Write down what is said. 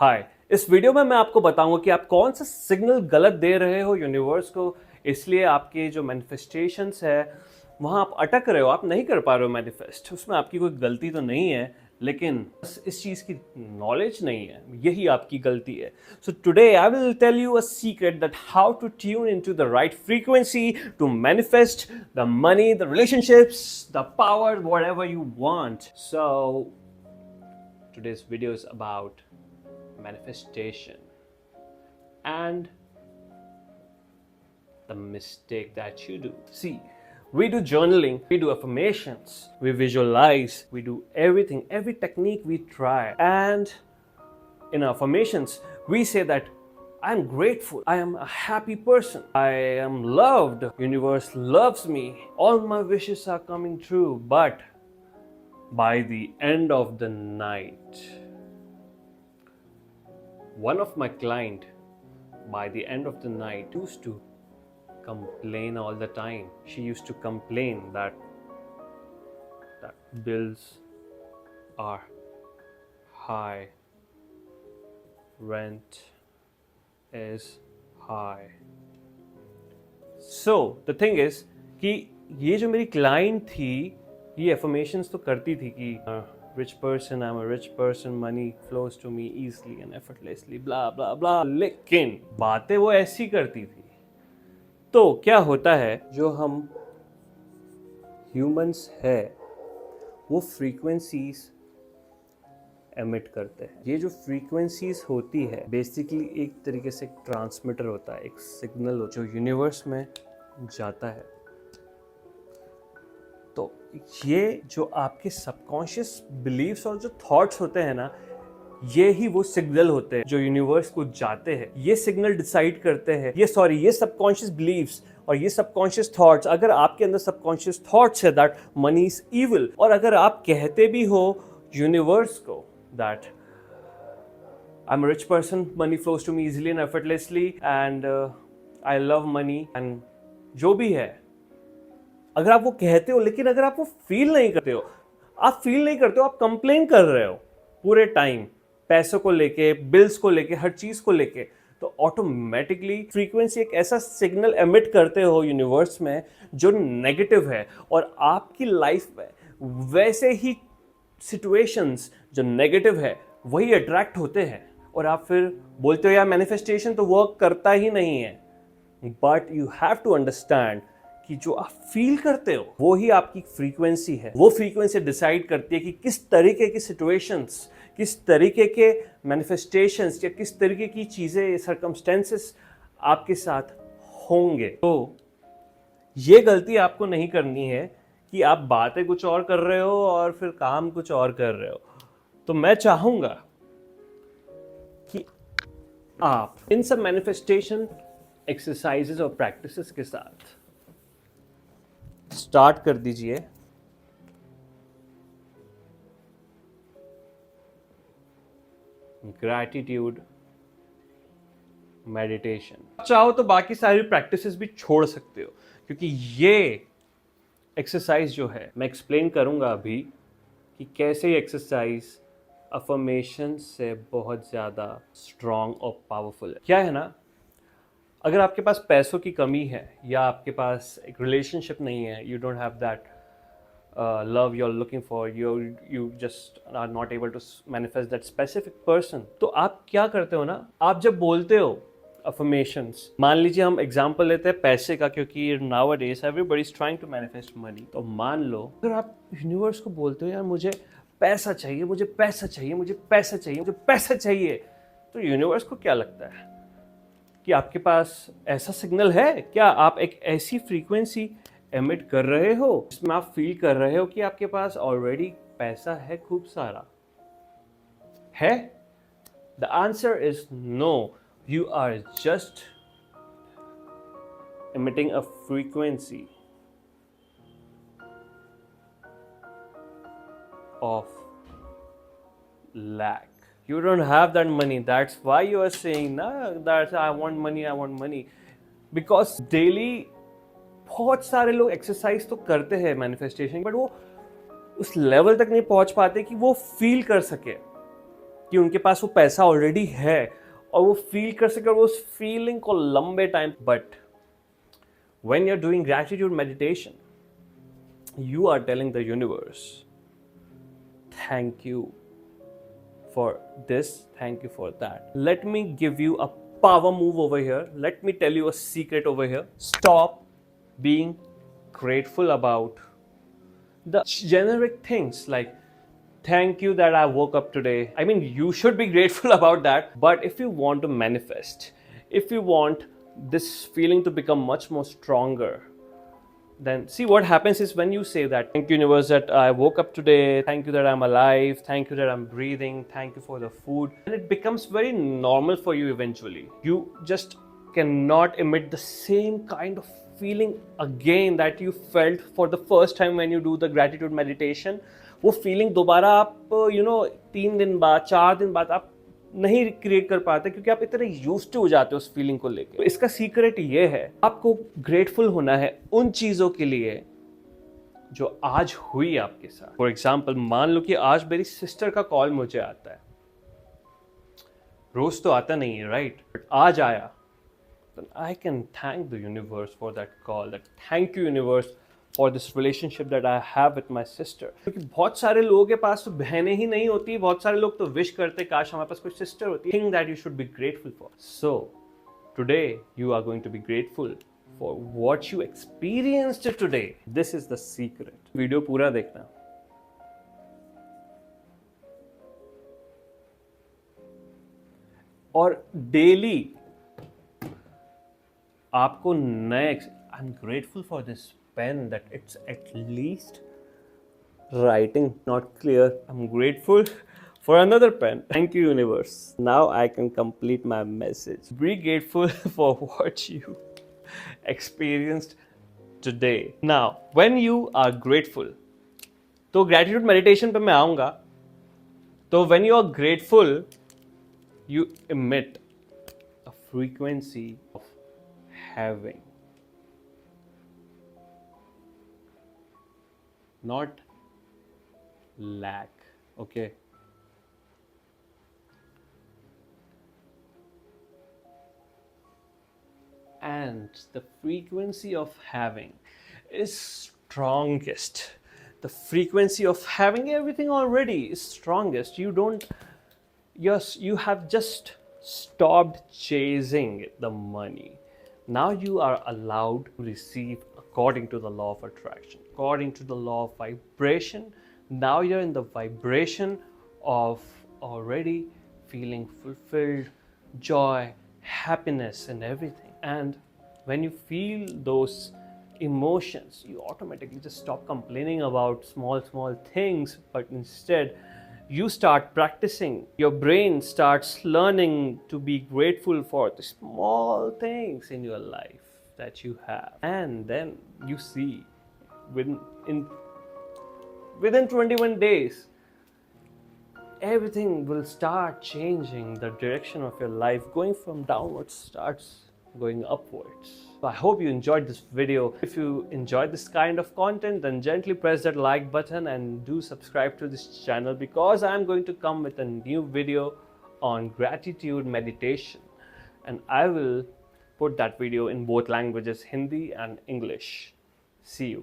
हाय। इस वीडियो में मैं आपको बताऊंगा कि आप कौन सा सिग्नल गलत दे रहे हो यूनिवर्स को, इसलिए आपके जो मैनिफेस्टेशंस है वहाँ आप अटक रहे हो, आप नहीं कर पा रहे हो मैनिफेस्ट। उसमें आपकी कोई गलती तो नहीं है, लेकिन बस इस चीज़ की नॉलेज नहीं है, यही आपकी गलती है। So today I will tell you a secret that how to tune into the right frequency to manifest the money, the relationships, the power, whatever you want. So today's video is about manifestation and the mistake that you do. See, we do journaling, we do affirmations, we visualize, we do everything, every technique we try. And in affirmations, we say that I am grateful, I am a happy person, I am loved, universe loves me, all my wishes are coming true. But by the end of the night, one of my client, by the end of the night, used to complain all the time. She used to complain that bills are high, rent is high. So the thing is कि ये जो मेरी client थी, ये affirmations तो करती थी कि rich person, I'm a rich person, money flows to me easily and effortlessly, blah blah blah. लेकिन बातें वो ऐसी करती थी। तो क्या होता है, जो हम ह्यूमंस है वो फ्रीक्वेंसीज एमिट करते हैं। ये जो फ्रीक्वेंसीज होती है बेसिकली एक तरीके से ट्रांसमीटर होता है, एक सिग्नल जो यूनिवर्स में जाता है। तो ये जो आपके सबकॉन्शियस बिलीव्स और जो थॉट्स होते हैं ना, ये ही वो सिग्नल होते हैं जो यूनिवर्स को जाते हैं। ये सिग्नल डिसाइड करते हैं, ये सबकॉन्शियस बिलीव्स और ये सबकॉन्शियस थॉट्स। अगर आपके अंदर सबकॉन्शियस थॉट्स है दैट मनी इज इविल, और अगर आप कहते भी हो यूनिवर्स को that I am a rich person, money flows to me easily and effortlessly and I love money and जो भी है, अगर आप वो कहते हो, लेकिन अगर आप वो फील नहीं करते हो, आप कंप्लेन कर रहे हो पूरे टाइम, पैसों को लेके, बिल्स को लेके, हर चीज को लेके, तो ऑटोमेटिकली फ्रीक्वेंसी एक ऐसा सिग्नल एमिट करते हो यूनिवर्स में जो नेगेटिव है, और आपकी लाइफ में वैसे ही सिचुएशंस जो नेगेटिव है वही अट्रैक्ट होते हैं। और आप फिर बोलते हो यार मैनिफेस्टेशन तो वर्क करता ही नहीं है। But you have to understand कि जो आप फील करते हो वो ही आपकी फ्रीक्वेंसी है। वो फ्रीक्वेंसी डिसाइड करती है कि किस तरीके की सिचुएशंस, किस तरीके के मैनिफेस्टेशंस या किस तरीके की चीज़ें, सर्कमस्टेंसेस आपके साथ होंगे। तो ये गलती आपको नहीं करनी है कि आप बातें कुछ और कर रहे हो और फिर काम कुछ और कर रहे हो। तो मैं चाहूँगा कि आप इन सब मैनिफेस्टेशन एक्सरसाइजेस और प्रैक्टिसेस के साथ स्टार्ट कर दीजिए। Gratitude meditation. चाहो तो बाकी सारी प्रैक्टिसेस भी छोड़ सकते हो, क्योंकि ये एक्सरसाइज जो है मैं एक्सप्लेन करूंगा अभी कि कैसे ये एक्सरसाइज अफर्मेशन से बहुत ज़्यादा स्ट्रॉन्ग और पावरफुल है। क्या है ना, अगर आपके पास पैसों की कमी है या आपके पास एक रिलेशनशिप नहीं है, you don't have that love you are looking for, you just are not able to manifest that specific person, तो आप क्या करते हो ना, आप जब बोलते हो अफर्मेशंस, मान लीजिए हम एग्जांपल लेते हैं पैसे का, क्योंकि nowadays everybody is trying to manifest money. तो मान लो अगर आप यूनिवर्स को बोलते हो यार मुझे पैसा चाहिए, मुझे पैसा चाहिए, मुझे पैसा चाहिए, मुझे पैसा चाहिए, तो यूनिवर्स को क्या लगता है कि आपके पास ऐसा सिग्नल है? क्या आप एक ऐसी फ्रीक्वेंसी एमिट कर रहे हो जिसमें आप फील कर रहे हो कि आपके पास ऑलरेडी पैसा है, खूब सारा है? The answer is no, you are just emitting a frequency of lack. You don't have that money. That's why you are saying na that I want money. Because daily बहुत सारे लोग एक्सरसाइज तो करते हैं मैनिफेस्टेशन, बट वो उस level तक नहीं पहुंच पाते कि वो फील कर सके कि उनके पास वो पैसा ऑलरेडी है और वो फील कर सके और वो उस फीलिंग को लंबे time. But when you're doing gratitude meditation, you are telling the universe, thank you for this, thank you for that. Let me give you a power move over here. Let me tell you a secret over here. Stop being grateful about the generic things like thank you that I woke up today. I mean, you should be grateful about that. But if you want to manifest, if you want this feeling to become much more stronger, then see what happens is when you say that, thank you, universe, that I woke up today, thank you that I'm alive, thank you that I'm breathing, thank you for the food, and it becomes very normal for you eventually. You just cannot emit the same kind of feeling again that you felt for the first time when you do the gratitude meditation. वो feeling दोबारा आप 3 दिन बाद 4 दिन बाद आप नहीं create कर पाते क्योंकि आप इतने यूज्ड टू हो जाते हो उस फीलिंग को लेकर. तो इसका सीक्रेट ये है, आपको ग्रेटफुल होना है उन चीजों के लिए जो आज हुई आपके साथ. फॉर एग्जाम्पल, मान लो कि आज मेरी सिस्टर का कॉल मुझे आता है. रोज तो आता नहीं है, राइट? बट आज आया. I can thank the universe for that call. That thank you universe for this relationship that I have with my sister. क्योंकि बहुत सारे लोगों के पास तो बहनें ही नहीं होती. बहुत सारे लोग तो विश करते काश हमारे पास कोई सिस्टर होती. Thing that you should be grateful for. So today you are going to be grateful for what you experienced today. This is the secret. Video पूरा देखना. और डेली आपको नए I'm grateful for this pen that it's at least writing not clear. I'm grateful for another pen. Thank you universe. Now I can complete my message. Be grateful for what you experienced today. Now when you are grateful, तो gratitude meditation पे मैं आऊँगा. तो when you are grateful, you emit a frequency of having, not lack. Okay, and the frequency of having is strongest. The frequency of having everything already is strongest. You have just stopped chasing the money. Now you are allowed to receive according to the law of attraction, according to the law of vibration. Now you're in the vibration of already feeling fulfilled, joy, happiness, and everything. And when you feel those emotions, you automatically just stop complaining about small things, but instead you start practicing. Your brain starts learning to be grateful for the small things in your life that you have. And then you see within 21 days, everything will start changing. The direction of your life going from downwards starts going upwards. So I hope you enjoyed this video. If you enjoyed this kind of content, then gently press that like button and do subscribe to this channel, because I'm going to come with a new video on gratitude meditation, and I will put that video in both languages, Hindi and English. See you.